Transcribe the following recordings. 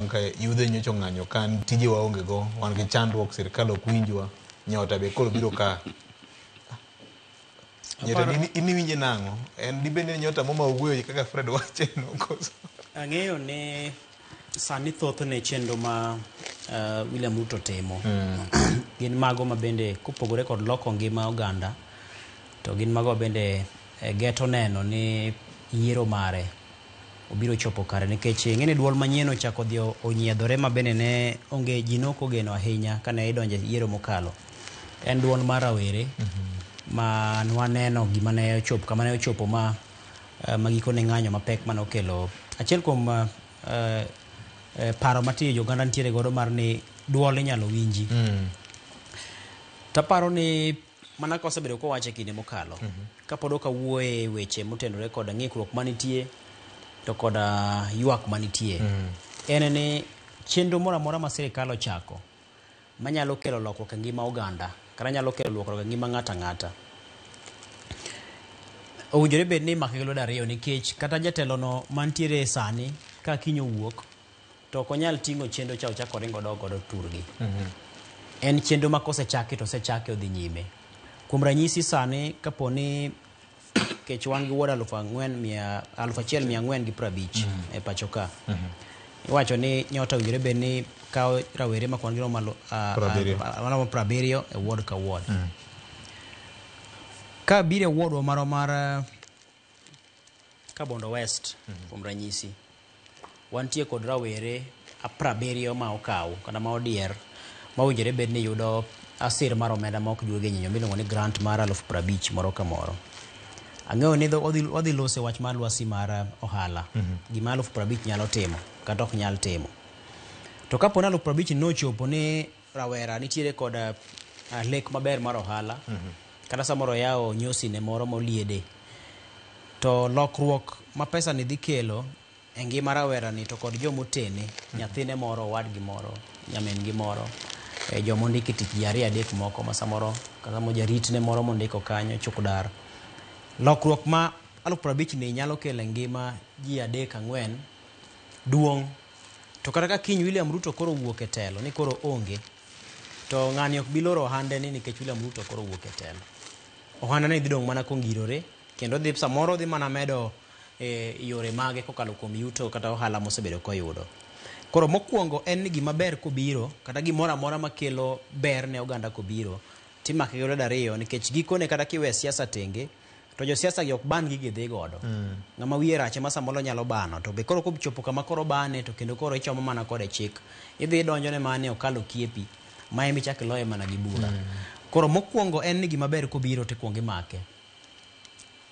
bang' ka yudhe nyocho ng'anyo kan tije waonge go, wan gi chandruok, sirikal ok winjwa, nyota be koro biro ka. Nyota ini winje nang'o? En dibende nyota moma owuoyo kaka Fred wache no koso. Ang'eyo ne sani thothne chenro ma William Ruto timo gin mago ma bende kopogore kod loko ngima oganda, to gin mago bende geto neno ni yiero mare obiro chopo kare, nikech ng'ene duol manyien ochako dhi onyiedhore ma bende ne onge ji noko geno ahinya kane idonje yiero mokalo. En duol mar rawere ma nwaneno gima ne ochopo kama ne ochopo ma magiko ne ng'anyo mapek mane okelo achiel kuom paro matiyo joganda nitiere godo mar ni duol inyalo winji. Taparo ni mana kosebedo kowache kinde mokalo kapod ok awuoye weche motenore kod ng'ikruok manitie to kod ywak manitie, en ni chenro moro amora ma sirikal ochako manyalo kelo lokruok e ngima oganda kata nyalo kelo lokruok e ngima ng'ata ng'ata, owinjore bed ni imake gi lwedo ariyo, nikech kata jatelono mantiere sani ka kiny owuok to ok onyal ting'o chenro cha ochako ringo dog godo turgi. En chenro ma kosechaki to osechaki odhi nyime. Kuom ranyisi sani kaponi kech wan gi wuod 1450 e pacho ka, iwacho ni nyota owinjore bed ni kawo rawere ma kwan gi romo 70 e wuod ka wuod. Ka biro e wuodwa maro mar Kabondo West kuom ranyisi, wantie kod rawere 70 ma okaw kata ma odier ma owinjore bed ni yudo asir mar omenda ma ok duoge nyinyo miluongo ni grant mar 50,000 moro ka moro. Ang'eyo ni wadhi lose wach mar lwasi mar ohala, gima 50,000 nyalo timo kata ok nyal timo. To kapo ni 50,000 nochopo ni rawera nitiere kod lek maber mar ohala, kata samoro yawo nyosi ne moro moliede, to lokruok ma pesa ni dhi kelo e ngima rawera ni to kod jomotene, nyathine moro, owadgi moro, nyamin gi moro, jomondiki tich ji 2-3 moko ma samoro kata mojaritne moro mondiko kanyo chukdar. Lokruok ma 50,000 ni nyalo kelo e ngima ji 3-4 duong'. To kata ka kiny William Ruto koro wuok e telo ni koro onge, to ng'ani ok biloro ohande ni nikech William Ruto koro wuok e telo. Ohanda ni dhi dong' mana kongirore, kendo dhi samoro dhi mana medo yore mage kokalo kuom yuto kata ohala mosebedo koyudo. Koro mokwongo en ni gima ber kobiro kata gimoro amora makelo ber ne oganda kobiro timake gi lwedo ariyo, nikech gikone kata kiwe siasa tenge to josiasa gi ok ban gigi dhi godo. Ng'ama wiye rache ma samoro nyalo bano to be koro kochopo kama koro bane to kendo koro ichomo mana kode chik, idhi donjo ne mane okalo kiepi ma emi chak iloye mana gi bura. Koro mokwongo en ni gima ber kobiro tikwongi make.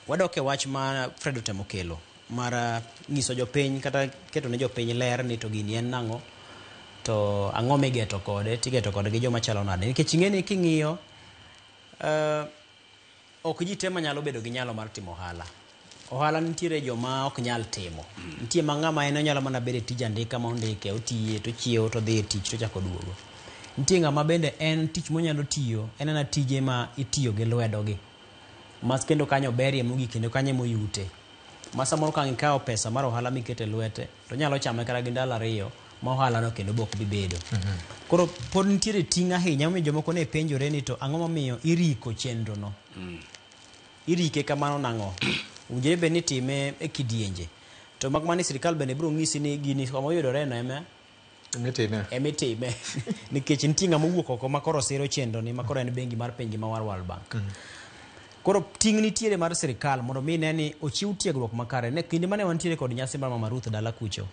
Wadok e wach ma Fred otemo kelo mar nyiso jopiny kata keto ne jopiny ler ni to gini en nang'o, to ang'o migeto kode, tigeto kode gi joma chalo nade, nikech ing'eni king'iyo ok ji tema nyalo bedo gi nyalo mar timo ohala. Ohala nitiere joma ok nyal timo, nitie ma ng'ama en onyalo mana bedo e tij andika ma ondike, otiye to chiewo to dhi e tich to chako duogo. Nitie ng'ama bende en tich monyalo tiyo en ana tije ma itiyo gi lwedogi, mas kendo kanyo berie mogik kendo kanyo moyute, ma samoro ka ikawo pesa mar ohala mikete e lwete to nyalo chame kata gi ndalo 2 ma ohala no kendo bok bi bedo. Koro pod nitiere ting' ahinya momiyo jomoko ne penjore ni to ang'o momiyo iriko chenro no. Irike kamano nang'o? Owinjore bed ni time e kidienje, to mak mana sirikal bende biro ng'isi ni gini kama oyudore no emitime nikech nitie ng'ama owuok oko ma koro siro chenro ni ma koro en bengi mar piny ngima mar World Bank. Koro ting' nitiere mar sirikal mondo mi ne ni ochiw tiegruok makare. Ne kinde mane wantiere kod nyasi mar Mama Ruth dala kucho,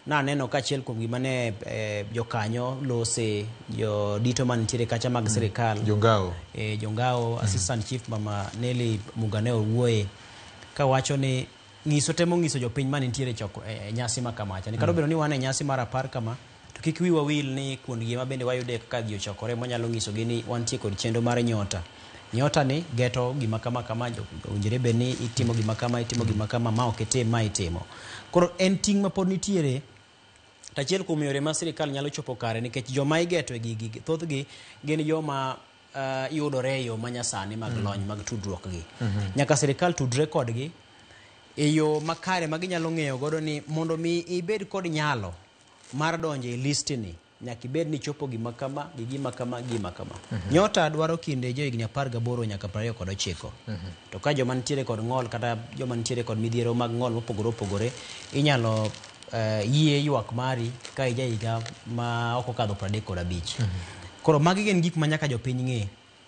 na neno kachiel kuom gima ne jokanyo lose, jodito man nitiere kacha mag sirikal, Jongao Assistant Chief Mama Nelly Mugane owuoye ka wacho ni temo ng'iso jopiny man nitiere nyasi ma kamacha ni kado bedo ni wan e nyasi mar 10 kama, to kik wiwa wil ni kuond gima bende wayude kaka ji ochokore monyalo ng'isogi ni wantie kod chenro mar nyota ni geto gima kama owinjore bed ni itimo gima kama ma ok itim ma itimo. Koro en ting' ma pod nitiere, tachiel kuom yore ma sirikal nyalo chopo kare, nikech joma igeto e gigi thothgi gin joma yudore e yo manyasani mag lony mag tudruok gi. Nyaka sirikal tudre kodgi e yo makare ma ginyalo ng'eyo godo ni mondo mi ibed kod nyalo mar donjo e listni nyaka ibed ni chopo gima kama gi gima kama gima kama. Nyota dwaro kinde jo higni 18 nyaka 29. To ka joma nitiere kod ng'ol kata joma nitiere kod midhiero mag ng'ol mopogore opogore inyalo yie ywak mari ka ija higa ma ok okadho 35. Koro magi gin gik ma nyaka jopiny ng'e.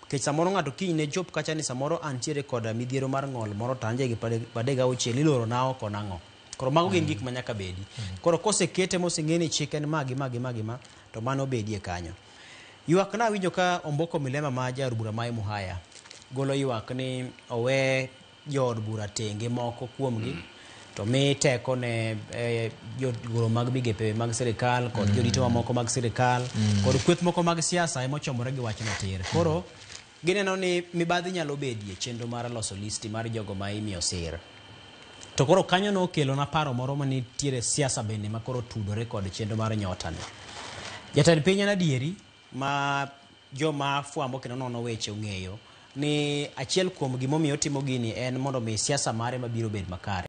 Kech samoro ng'ato kiny ne chop kacha ni samoro antiere kod midhiero mar ng'ol moro tanje gi 36 iloro na oko nang'o. Koro mago gin gik ma nyaka bedi. Koro kosekete moseng'eni chiken magi to mano bedie kanyo. Ywak na winjo ka Omboko Milema ma jar bura mai Muhaya golo ywak ni owe jood bura tenge moko kuomgi to mi teko ne jogoro mag migepe mag sirikal kod jodito moko mag sirikal kod kweth moko mag siasa ema ochomore gi wach matir. Koro gineno ni mibadhi nyalo bedie chenro mar loso listi mar jogo ma imiyo sir. To koro kanyo no kelo na paro moro ma nitiere siasa bende ma koro tudore kod chenro mar nyota ni. Jatend piny en adieri ma joma fuambo kendo nono weche ong'eyo ni achiel kuom gimomiyo timo gini en mondo mi siasa mare mabiro bed makare.